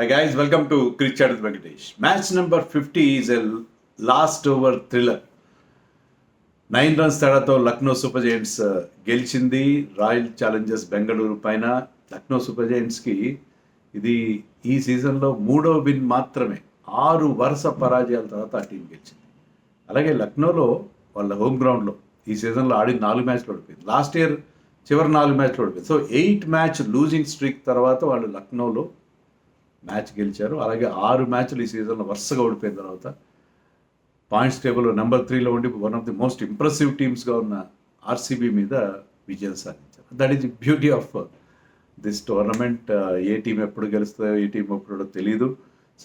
Hi guys, welcome to Cricket Chat with Venkatesh. Match number 50 is a last over thriller. 9 runs తేడాతో Lucknow super Giants గెలిచింది royal Challengers Bengaluru పైన. Lucknow super జైంట్స్కి ఇది ఈ సీజన్లో 3వ విన్ మాత్రమే. 6 వరుస పరాజయాల తర్వాత ఆ టీం గెలిచింది. అలాగే లక్నోలో వాళ్ళ హోమ్ గ్రౌండ్లో ఈ సీజన్లో ఆడిన 4 మ్యాచ్లు ఓడిపోయింది. లాస్ట్ ఇయర్ చివరి 4 మ్యాచ్లు ఓడిపోయింది. సో 8 మ్యాచ్ లూజింగ్ స్ట్రీక్ తర్వాత వాళ్ళు లక్నోలో మ్యాచ్ గెలిచారు. అలాగే 6 మ్యాచ్లు ఈ సీజన్లో వరుసగా ఓడిపోయిన తర్వాత పాయింట్స్ టేబుల్లో నెంబర్ 3లో ఉండి one of the most impressive టీమ్స్గా ఉన్న ఆర్సీబీ మీద విజయం సాధించారు. That is the beauty of this tournament. ఏ టీం ఎప్పుడు గెలుస్తుందో ఏ టీం ఎప్పుడో తెలియదు.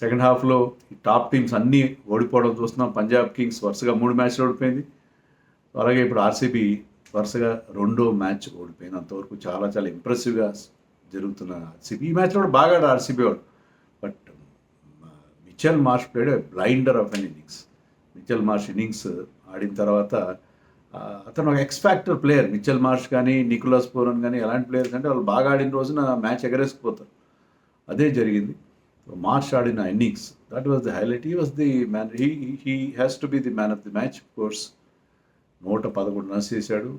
సెకండ్ హాఫ్లో ఈ టాప్ టీమ్స్ అన్నీ ఓడిపోవడం చూస్తున్నాం. పంజాబ్ కింగ్స్ వరుసగా 3 మ్యాచ్లు ఓడిపోయింది. అలాగే ఇప్పుడు ఆర్సీబీ వరుసగా 2వ మ్యాచ్ ఓడిపోయింది. అంతవరకు చాలా చాలా ఇంప్రెసివ్గా జరుగుతున్న ఆర్సీబీ. ఈ మ్యాచ్లో కూడా బాగా ఆర్సీబీ వాడు. But Mitchell Marsh played blinder of an innings. Mitchell Marsh innings ఆడిన తర్వాత అతను ఒక ఎక్స్ఫ్యాక్టర్ ప్లేయర్. మిచెల్ మార్ష్ కానీ నికోలస్ పూరన్ కానీ ఎలాంటి ప్లేయర్స్ అంటే వాళ్ళు బాగా ఆడిన రోజున మ్యాచ్ ఎగరేసుకుపోతారు. అదే జరిగింది. మార్ష్ ఆడిన innings that was the highlight. He was the man. He has to be the man of the match. Of course 111 runs చేశాడు.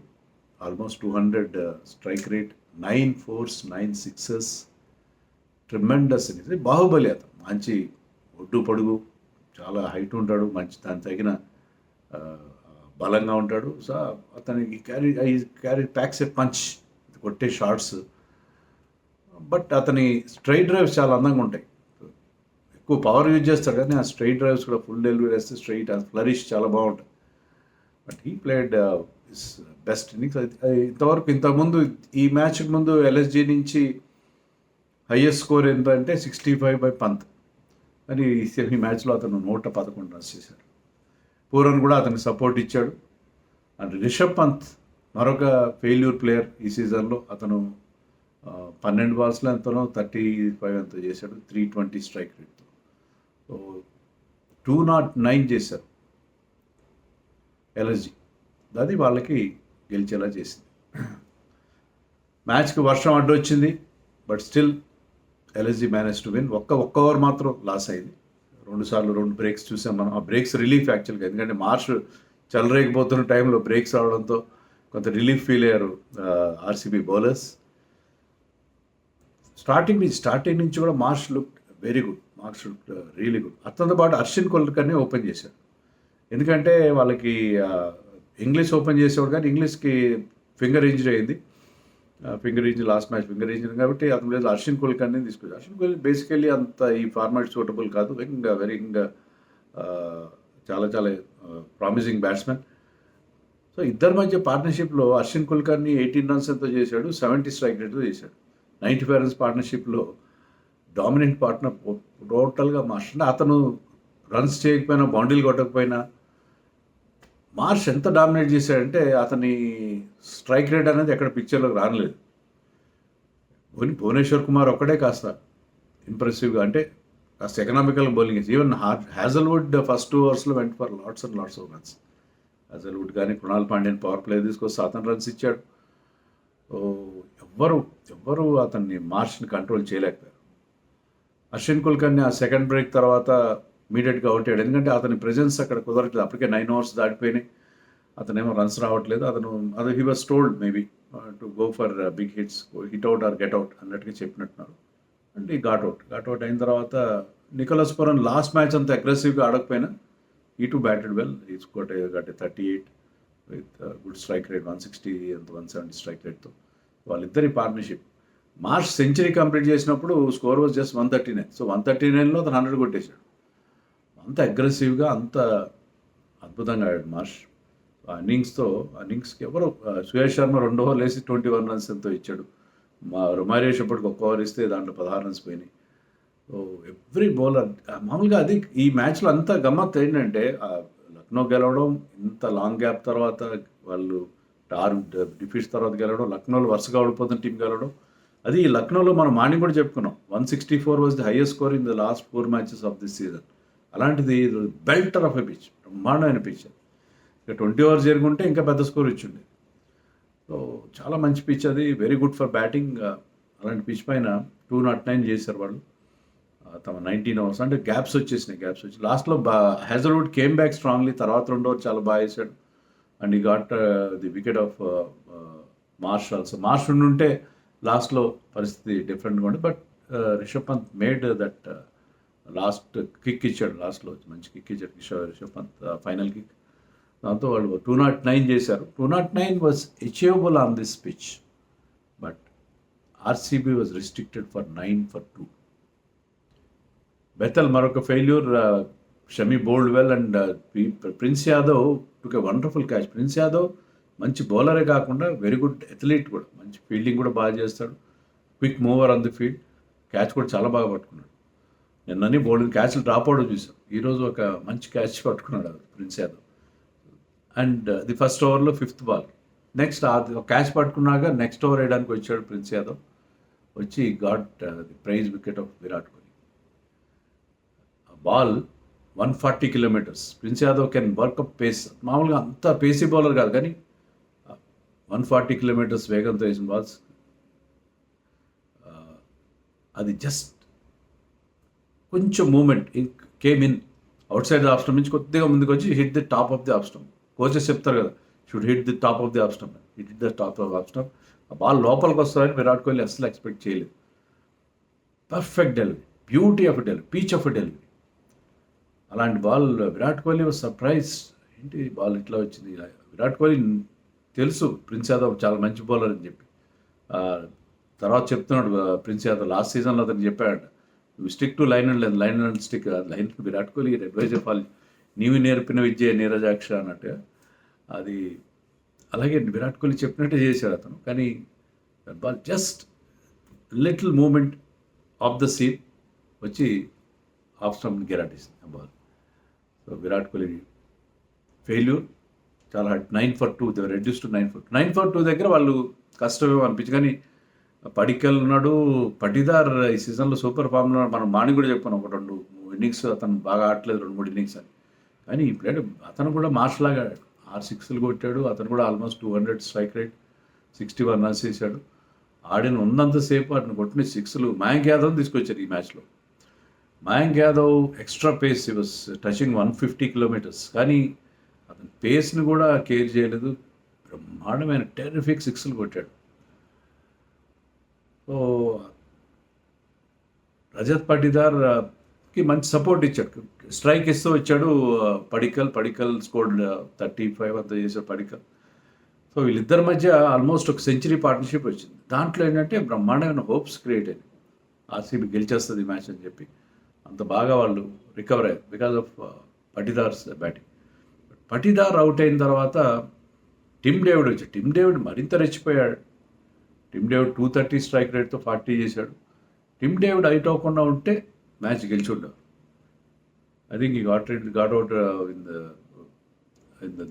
Almost 200 strike rate, 9 4s 9 6s. Tremendous innings. Baahubali అతను. మంచి ఒడ్డు పొడుగు, చాలా హైట్ ఉంటాడు, మంచి దానికి తగిన బలంగా ఉంటాడు. సో అతనికి క్యారీ ప్యాక్స్ ఏ పంచ్, కొట్టే షాట్స్. బట్ అతని స్ట్రైట్ డ్రైవ్స్ చాలా అందంగా ఉంటాయి. ఎక్కువ పవర్ యూజ్ చేస్తాడు కానీ ఆ స్ట్రైట్ డ్రైవ్స్ కూడా ఫుల్ డెలివరీ వేస్తే స్ట్రైట్ ఫ్లరిష్ చాలా బాగుంటాయి. But he played best innings. ఇంతకుముందు ఈ మ్యాచ్కి ముందు ఎల్ఎస్జీ నుంచి హైయెస్ట్ స్కోర్ ఎంత అంటే 65 బై పంత్. కానీ ఈ మ్యాచ్లో అతను 111 రన్స్ చేశాడు. పూరన్ కూడా అతనికి సపోర్ట్ ఇచ్చాడు. అండ్ రిషబ్ పంత్ మరొక ఫెయిల్యూర్ ప్లేయర్ ఈ సీజన్లో. అతను 12 బాల్స్లో ఎంతనో 35 ఎంతో చేశాడు, 320 స్ట్రైక్ రేట్తో. సో 209 చేశారు ఎల్ఎస్జీ. అది వాళ్ళకి గెలిచేలా చేసింది. మ్యాచ్కి వర్షం అడ్డొచ్చింది. But still LSG manage to win. ఒక్క ఓవర్ మాత్రం లాస్ అయింది. 2 సార్లు 2 బ్రేక్స్ చూసాం మనం. ఆ బ్రేక్స్ రిలీఫ్ యాక్చువల్గా. ఎందుకంటే మార్ష్ చెలరేగిపోతున్న టైంలో బ్రేక్స్ రావడంతో కొంత రిలీఫ్ ఫీల్ అయ్యారు ఆర్సీబీ బౌలర్స్. స్టార్టింగ్ నుంచి కూడా Marsh look very good. Marsh look really good. అతనితో పాటు అర్షిన్ కుల్కర్ని ఓపెన్ చేశాడు. ఎందుకంటే వాళ్ళకి ఇంగ్లీష్ ఓపెన్ చేసేవాడు కానీ ఇంగ్లీష్కి ఫింగర్ ఇంజరీ అయింది. లాస్ట్ మ్యాచ్ ఫింగర్ ఇంజరీ కాబట్టి అతను లేదు అర్షిన్ కుల్కర్ని తీసుకొచ్చి. అర్షిన్ కుల్కర్ బేసికల్లీ అంత ఈ ఫార్మాట్ సూటబుల్ కాదు. చాలా చాలా ప్రామిసింగ్ బ్యాట్స్మెన్. సో ఇద్దరి మధ్య పార్ట్నర్షిప్లో అర్షిన్ కుల్కర్ని 18 రన్స్ ఎంతో చేశాడు, 70 స్ట్రైక్ రేట్తో చేశాడు. 95 రన్స్ పార్ట్నర్షిప్లో డామినెంట్ పార్ట్నర్ టోటల్గా మార్ష్. అతను రన్స్ చేయకపోయినా, బౌండరీలు కొట్టకపోయినా మార్ష్ ఎంత డామినేట్ చేశాడంటే అతని స్ట్రైక్ రేట్ అనేది ఎక్కడ పిక్చర్లోకి రానలేదు. భువనేశ్వర్ కుమార్ ఒక్కడే కాస్త ఇంప్రెసివ్గా, అంటే కాస్త ఎకనామికల్ బౌలింగ్ చేసి. ఈవెన్ హ్యాజల్వుడ్ ఫస్ట్ 2 ఓవర్స్లో వెంట for lots and lots of runs. Hazlewood కానీ కృణాల్ పాండ్యన్ పవర్ ప్లే తీసుకొస్తే అతను రన్స్ ఇచ్చాడు. ఎవ్వరు అతన్ని మార్ష్ని కంట్రోల్ చేయలేకపోయారు. అర్షిన్ కుల్కర్ని ఆ సెకండ్ బ్రేక్ తర్వాత ఇమీడియట్గా అవుట్ అయ్యాడు. ఎందుకంటే అతని ప్రెజెన్స్ అక్కడ కుదరట్లేదు. అప్పటికే 9 ఓవర్స్ దాటిపోయినాయి. అతనేమో రన్స్ రావట్లేదు. అది he was told maybe to go for big hit out or get out అన్నట్టుగా చెప్పినట్టున్నారు. అంటే ఈ ఘాట్ అవుట్ అయిన తర్వాత నికోలస్ పూరన్ లాస్ట్ మ్యాచ్ అంతా అగ్రెసివ్గా ఆడకపోయినా ఈ two batted well. Is got 38 with good strike rate, 160 అంత 170 స్ట్రైక్ రేట్తో. వాళ్ళిద్దరి పార్ట్నర్షిప్. మార్ష్ సెంచరీ కంప్లీట్ చేసినప్పుడు స్కోర్ వాజ్ జస్ట్ 139. సో 139లో అతను 100 కొట్టేశాడు. అంత అగ్రెసివ్గా, అంత అద్భుతంగా ఆడాడు మార్ష్. ఆ ఇన్నింగ్స్కి ఎవరు సుయేష్ శర్మ 2 ఓవర్లు వేసి 21 రన్స్ ఎంతో ఇచ్చాడు. రొమారియస్ ఎప్పటికి 1 ఓవర్ ఇస్తే దాంట్లో 16 రన్స్ పోయినాయి. సో ఎవ్రీ బౌలర్ మామూలుగా అది ఈ మ్యాచ్లో అంత గమ్మత్తు ఏంటంటే లక్నో గెలవడం, ఇంత లాంగ్ గ్యాప్ తర్వాత వాళ్ళు 6 డిఫీట్స్ తర్వాత గెలవడం, లక్నోలో వరుసగా ఓడిపోతున్న టీం గెలవడం. అది లక్నోలో మనం మార్నింగ్ కూడా చెప్పుకున్నాం. 164 was the highest score in the last 4 matches of this season. అలాంటిది బెల్టర్ ఆఫ్ ఎ పిచ్, బ్రహ్మాండమైన పిచ్. ఇక 20 ఓవర్స్ జరుగుంటే ఇంకా పెద్ద స్కోర్ ఇచ్చిండే. సో చాలా మంచి పిచ్ అది, వెరీ గుడ్ ఫర్ బ్యాటింగ్. అలాంటి పిచ్ పైన 209 చేశారు వాళ్ళు. తమ 19 ఓవర్స్ అంటే గ్యాప్స్ వచ్చి లాస్ట్లో హ్యాజల్వుడ్ కేమ్ బ్యాక్ స్ట్రాంగ్లీ. తర్వాత 2 ఓవర్ చాలా బాగా వేసాడు and he got the wicket of Marsh also. Marsh ఉంటే లాస్ట్లో పరిస్థితి డిఫరెంట్గా ఉండే. But Rishabh Pant made that last kick ఇచ్చాడు. లాస్ట్లో మంచి కిక్ ఇచ్చాడు రిషబ్ పంత్ ఫైనల్ కిక్. దాంతో వాళ్ళు 209 చేశారు. 209 was achievable on this pitch, but RCB was restricted for 9 for 2. Bethell మరొక failure. Shami bowled well and Prince Yadav took a wonderful catch. Prince Yadav మంచి బౌలరే కాకుండా వెరీ గుడ్ అథ్లీట్ కూడా, మంచి ఫీల్డింగ్ కూడా బాగా చేస్తాడు, quick mover on the field. Catch కూడా చాలా బాగా పట్టుకున్నాడు. నిన్నని బౌలింగ్ క్యాచ్లు డ్రాప్ అవడం చూసాం. ఈరోజు ఒక మంచి క్యాచ్ పట్టుకున్నాడు Prince Yadav. And the first ఓవర్లో 5th బాల్. నెక్స్ట్ క్యాచ్ పట్టుకున్నాక నెక్స్ట్ ఓవర్ వేయడానికి వచ్చాడు ప్రిన్స్ యాదవ్. వచ్చి got the prize wicket of Virat Kohli. Ball 140 kilometers. Prince Yadav can work up pace. మామూలుగా అంత పేసీ బౌలర్ కాదు, కానీ 140 kilometers వేగంతో వేసిన బాల్స్. అది జస్ట్ కొంచెం moment came in outside the off stump నుంచి కొద్దిగా ముందుకు వచ్చి hit the top of the off stump. Coaches చెప్తారు కదా, should hit the top of the off stump. Hit the top of off stump. ఆ ball లోపలికి వస్తుందని విరాట్ కోహ్లీ అసలు ఎక్స్పెక్ట్ చేయలేదు. Perfect delivery, beauty of delivery, peach of delivery. అలాంటి ball Virat Kohli was surprise. ఏంటి ball ఇట్లా వచ్చింది. విరాట్ కోహ్లీ తెలుసు ప్రిన్స్ యాదవ్ చాలా మంచి బౌలర్ అని చెప్పి. తర్వాత చెప్తున్నాడు ప్రిన్స్ యాదవ్, లాస్ట్ సీజన్లో అతను చెప్పాడు, stick to line and stick. Line Virat Kohli advice చెప్పాలి, నీవు నేర్పిన విద్య నీరజాక్ష అన్నట్టుగా. అది అలాగే విరాట్ కోహ్లీ చెప్పినట్టే చేశాడు అతను. కానీ ball just little movement off the seam వచ్చి ఆఫ్ స్టంప్ని గెరాటేసింది ఆ ball. So Virat Kohli failure చాలా. 9 for 2 they reduce to 9 for 2. 9 for 2 దగ్గర వాళ్ళు కష్టమేమో అనిపించి, కానీ పడిక్కల్ ఉన్నాడు, పటిదార్ ఈ సీజన్లో సూపర్ ఫామ్లో ఉన్నాడు. మనం మార్నింగ్ కూడా చెప్పాను, 1-2 innings అతను బాగా ఆడలేదు, 2-3 innings అని. కానీ ఈ ప్లేయర్ అతను కూడా మార్ష్ లాగా 6 6లు కొట్టాడు. అతను కూడా ఆల్మోస్ట్ 200 స్ట్రైక్ రేట్, 61 runs వేసాడు. ఆడిన ఉన్నంతసేపు అతను కొట్టిన 6లు. మయాంక్ యాదవ్ తీసుకొచ్చారు ఈ మ్యాచ్లో. మయాంక్ యాదవ్ ఎక్స్ట్రా పేస్, ఈ వాస్ టచింగ్ 150 kilometers, కానీ అతని పేస్ని కూడా కేర్ చేయలేదు. బ్రహ్మాండమైన టెరిఫిక్ 6లు కొట్టాడు. సో రజత్ పటిదార్కి మంచి సపోర్ట్ ఇచ్చాడు, స్ట్రైక్ ఇస్తూ వచ్చాడు. పడిక్కల్ స్కోర్డ్ 35 అంతా చేశాడు పడిక్కల్. సో వీళ్ళిద్దరి మధ్య ఆల్మోస్ట్ ఒక సెంచరీ పార్ట్నర్షిప్ వచ్చింది. దాంట్లో ఏంటంటే బ్రహ్మాండమైన హోప్స్ క్రియేట్ అయింది, ఆర్సీబీ గెలిచేస్తుంది ఈ మ్యాచ్ అని చెప్పి. అంత బాగా వాళ్ళు రికవర్ అయ్యారు because of Patidar's batting. Patidar out అయిన తర్వాత టిమ్ డేవిడ్ వచ్చాడు. టిమ్ డేవిడ్ మరింత రెచ్చిపోయాడు. టిమ్ డేవిడ్ 230 స్ట్రైక్ రేట్తో 40 చేశాడు. టిమ్ డేవిడ్ అవుట్ అవ్వకుండా ఉంటే మ్యాచ్ గెలిచి ఉండవు. ఐ థింక్ ఈ got out in the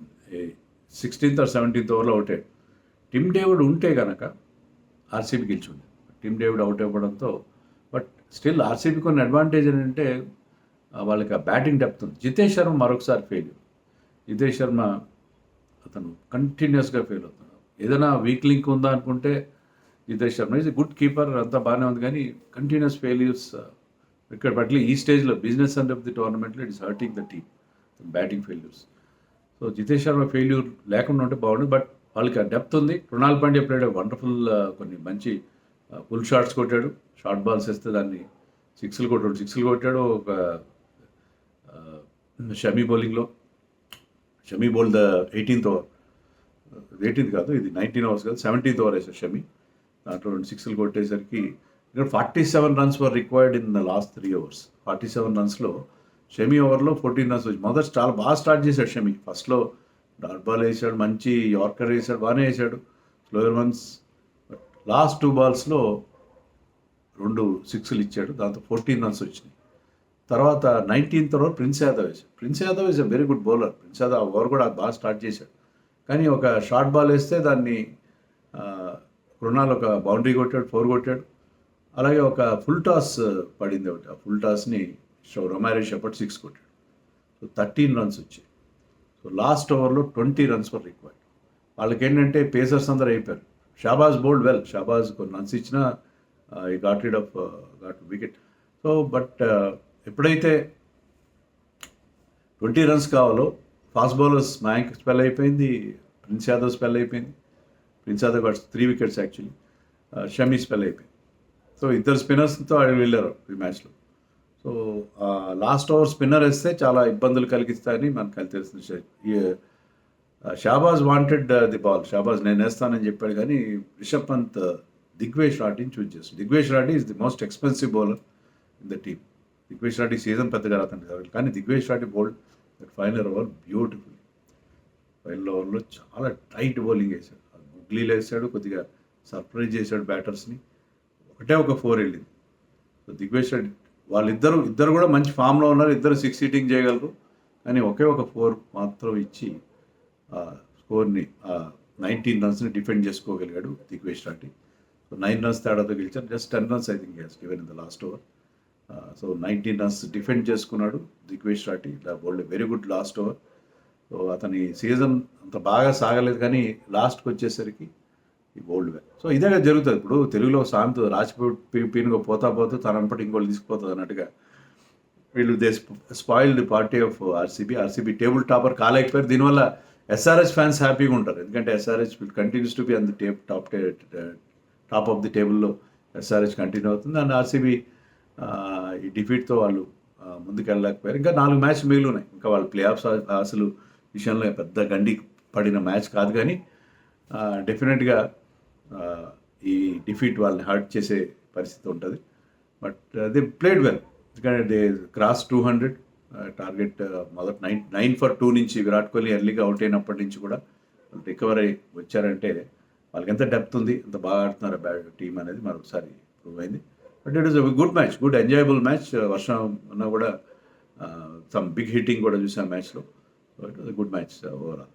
16th or 17th ఓవర్లో అవుట్ అయ్యాడు. టిమ్ డేవిడ్ ఉంటే కనుక ఆర్సీబీ గెలిచి ఉండేది. టిమ్ డేవిడ్ అవుట్ అవ్వడంతో, బట్ స్టిల్ ఆర్సీబీ కొన్ని అడ్వాంటేజ్ ఏంటంటే వాళ్ళకి ఆ బ్యాటింగ్ డెప్త్ ఉంది. జితేష్ శర్మ మరొకసారి ఫెయిల్యూర్. జితేష్ శర్మ అతను కంటిన్యూస్గా ఫెయిల్ అవుతున్నాడు. ఏదైనా వీక్ లింక్ ఉందా అనుకుంటే Jitesh Sharma is good keeper, అంతా బాగానే ఉంది, కానీ కంటిన్యూస్ ఫెయిల్యూర్స్ ఇక్కడ పట్ల ఈ స్టేజ్లో బిజినెస్ అండ్ ఆఫ్ ది టోర్నమెంట్లో it is hurting the team, batting failures. So Jitesh Sharma failure లేకుండా ఉంటే బాగుంది, బట్ వాళ్ళకి ఆ డెప్త్ ఉంది. కృణాల్ పాండ్యా ప్లేడ్ వండర్ఫుల్, కొన్ని మంచి ఫుల్ షాట్స్ కొట్టాడు. షార్ట్ బాల్స్ వేస్తే దాన్ని 6లు కొట్టాడు. ఒక షమీ బౌలింగ్లో, Shami bowled the 18th over, 18th కాదు ఇది 19 overs కాదు, 17th ఓవర్ వేసాడు షమీ. దాంట్లో 2 6లు కొట్టేసరికి ఇక్కడ 47 runs were required in the last 3 overs. 47 runsలో షమీ ఓవర్లో 14 runs వచ్చి మొదటి చాలా బాగా స్టార్ట్ చేశాడు షమీ. ఫస్ట్లో డాట్ బాల్ వేసాడు, మంచి యార్కర్ వేసాడు, బాగానే వేసాడు, స్లోయర్ వన్స్. బట్ లాస్ట్ 2 balls-లో 2 6లు ఇచ్చాడు. దాంతో 14 runs వచ్చినాయి. తర్వాత 19th ఓవర్ ప్రిన్స్ యాదవ్ వేసాడు. Prince Yadav is a very good bowler. Prince Yadav over కూడా బాగా స్టార్ట్ చేశాడు, కానీ ఒక షార్ట్ బాల్ వేస్తే దాన్ని కృణాల్ ఒక బౌండరీ కొట్టాడు, 4 కొట్టాడు. అలాగే ఒక ఫుల్ టాస్ పడింది ఒకటి, ఆ ఫుల్ టాస్ని రొమారీ షెపర్డ్ 6 కొట్టాడు. సో 13 runs వచ్చాయి. సో లాస్ట్ ఓవర్లో 20 runs వర్ రిక్వైర్డ్. వాళ్ళకి ఏంటంటే పేసర్స్ అందరూ అయిపోయారు. షాబాజ్ బౌల్డ్ వెల్, షాబాజ్ కొన్ని రన్స్ ఇచ్చినా ఈ got wicket. So so but ఎప్పుడైతే 20 రన్స్ కావాలో ఫాస్ట్ బౌలర్స్ మయాంక్ స్పెల్ అయిపోయింది, ప్రిన్స్ యాదవ్ స్పెల్ అయిపోయింది. ప్రిన్స్ యాదవ్ గారు 3 వికెట్స్ యాక్చువల్లీ, షమీ స్పెల్ అయిపోయింది. సో ఇద్దరు స్పిన్నర్స్తో ఆడి వెళ్ళారు ఈ మ్యాచ్లో. సో లాస్ట్ ఓవర్ స్పిన్నర్ వేస్తే చాలా ఇబ్బందులు కలిగిస్తాయని మనకు తెలిసిన విషయం. Shahbaz wanted the ball, Shahbaz నేను వేస్తానని చెప్పాడు, కానీ రిషబ్ పంత్ దిగ్వేష్ రాఠీని చూజ్ చేస్తాడు. Digvesh Rathee is the most expensive bowler in the team. Digvesh Rathee season పెద్దగా రాదండి, కానీ Digvesh Rathi bowled that final over beautiful. Final ఓవర్లో చాలా టైట్ బౌలింగ్ వేశాడు, గుగ్లీలు వేసాడు, కొద్దిగా సర్ప్రైజ్ చేశాడు బ్యాటర్స్ని. ఒక 4 వెళ్ళింది. సో దిగ్వేష్ రెడ్డి ఇద్దరు కూడా మంచి ఫామ్లో ఉన్నారు, ఇద్దరు 6 హీటింగ్ చేయగలరు, కానీ ఒక 4 మాత్రం ఇచ్చి స్కోర్ని 19 రన్స్ని డిఫెండ్ చేసుకోగలిగాడు దిగ్వేష్ రాఠీ. సో 9 రన్స్ తేడాతో గెలిచారు. Just 10 runs I think he has given in the last over. So 19 runs defend చేసుకున్నాడు Digvesh Rathi. Bowled very good last over. So అతని సీజన్ అంత బాగా సాగలేదు, కానీ లాస్ట్కి వచ్చేసరికి ఈ బౌల్డ్ వెల్. సో ఇదే జరుగుతుంది. ఇప్పుడు తెలుగులో సామెత రాచిపోయి పీనుగా పోతా తనంపటి ఇంకోళ్ళు తీసుకుపోతుంది అన్నట్టుగా వీళ్ళు spoiled party of RCB table topper కాలేకపోయారు. దీనివల్ల ఎస్ఆర్హెచ్ ఫ్యాన్స్ హ్యాపీగా ఉంటారు, ఎందుకంటే SRH will continues to be on the top of the టేబుల్లో ఎస్ఆర్హెచ్ కంటిన్యూ అవుతుంది. అండ్ ఆర్సీబీ ఈ డిఫీట్తో వాళ్ళు ముందుకు వెళ్ళలేకపోయారు. ఇంకా 4 మ్యాచ్ మిగిలి ఉన్నాయి. ఇంకా వాళ్ళు ప్లే ఆఫ్స్ అసలు విషయంలో పెద్ద గండి పడిన మ్యాచ్ కాదు, కానీ డెఫినెట్గా ఈ డిఫీట్ వాళ్ళని హర్ట్ చేసే పరిస్థితి ఉంటుంది. బట్ దే ప్లేడ్ వెల్, ఎందుకంటే దే క్రాస్ 200 టార్గెట్. మొదటి 9 for 2 నుంచి విరాట్ కోహ్లీ ఎర్లీగా అవుట్ అయినప్పటి నుంచి కూడా వాళ్ళు రికవర్ అయ్యి వచ్చారంటే వాళ్ళకి ఎంత డెప్త్ ఉంది, ఎంత బాగా ఆడుతున్నారు టీం అనేది మరొకసారి ప్రూవ్ అయింది. But it is good match, good enjoyable match. వర్షం ఉన్నా కూడా సమ్ బిగ్ హిట్టింగ్ కూడా చూసాం మ్యాచ్లో. So it was good match overall.